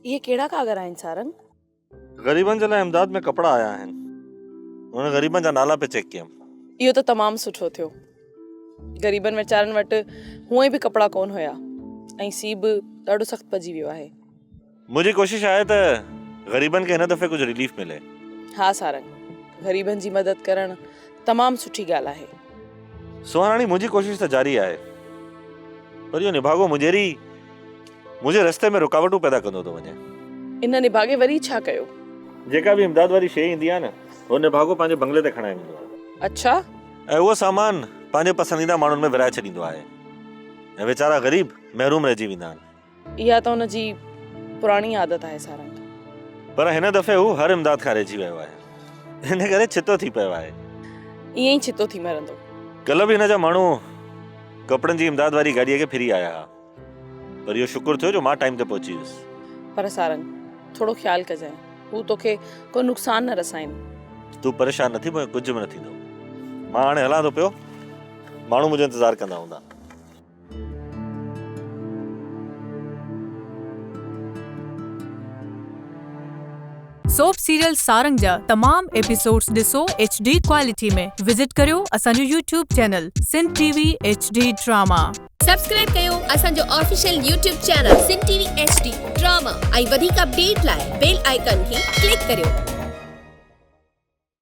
ये केड़ा कागर आहिनि सारंग? ग़रीबनि जे लाइ अहमदाबाद में कपिड़ा आया आहिनि। हुन ग़रीबनि जा नाला पे चेक कयमि। इहो त तमामु सुठो थियो। ग़रीबनि वीचारनि वटि हूअं ई बि कपिड़ा कोन हुया ऐं सीउ बि ॾाढो सख़्तु पइजी वियो आहे। मुंहिंजी कोशिशि आहे त ग़रीबनि खे हिन दफ़े कुझु रिलीफ मिले। हा सारंग, ग़रीबनि जी मदद करणु तमामु सुठी ॻाल्हि आहे। सुहाराणी, मुंहिंजी कोशिशि त जारी आहे, पर इहो निभागो मुंहिंजे रस्ते में रुकावटूं पैदा कंदो थो वञे। इन निभागे वरी छा कयो? जेका बि इमदाद वारी शइ ईंदी आहे न, उहो निभागो पंहिंजे बंगले ते खणाए वेंदो आहे। अच्छा? ऐं उहो सामान पंहिंजे पसंदीदा माण्हुनि में विराए छॾींदो आहे ऐं वीचारा ग़रीब महरूम रहिजी वेंदा आहिनि। इहा त हुनजी पुराणी आदत आहे सारंग। पर हिन दफ़े हू हर इमदाद खां रहिजी वियो आहे, हिन करे छितो थी पियो आहे। ईअं ई छितो थी मरंदो। कल्ह बि हिन जा माण्हू कपिड़नि जी इमदाद वारी गाॾीअ खे फिरी आया हुआ, पर इहो शुक्र थियो जो मां टाइम ते पहुची वियुसि। पर सारंग, थोरो ख़्यालु कजांइ, हू तोखे को नुक़सान न रसाइनि। तूं परेशान न थी, पोइ कुझु बि न थींदो। मां हाणे हलां थो पियो, माण्हू मुंहिंजो इंतज़ारु कंदा हूंदा। सोप सीरियल सारंग जा तमाम एपिसोड्स ॾिसो HD क्वालिटी में। विजिट करियो असांजो YouTube channel Sindh TV HD drama. Subscribe कयो असांजो official YouTube channel Sindh TV HD drama ऐं वधीक अपडेट लाइ बेल आइकन खे क्लिक करियो।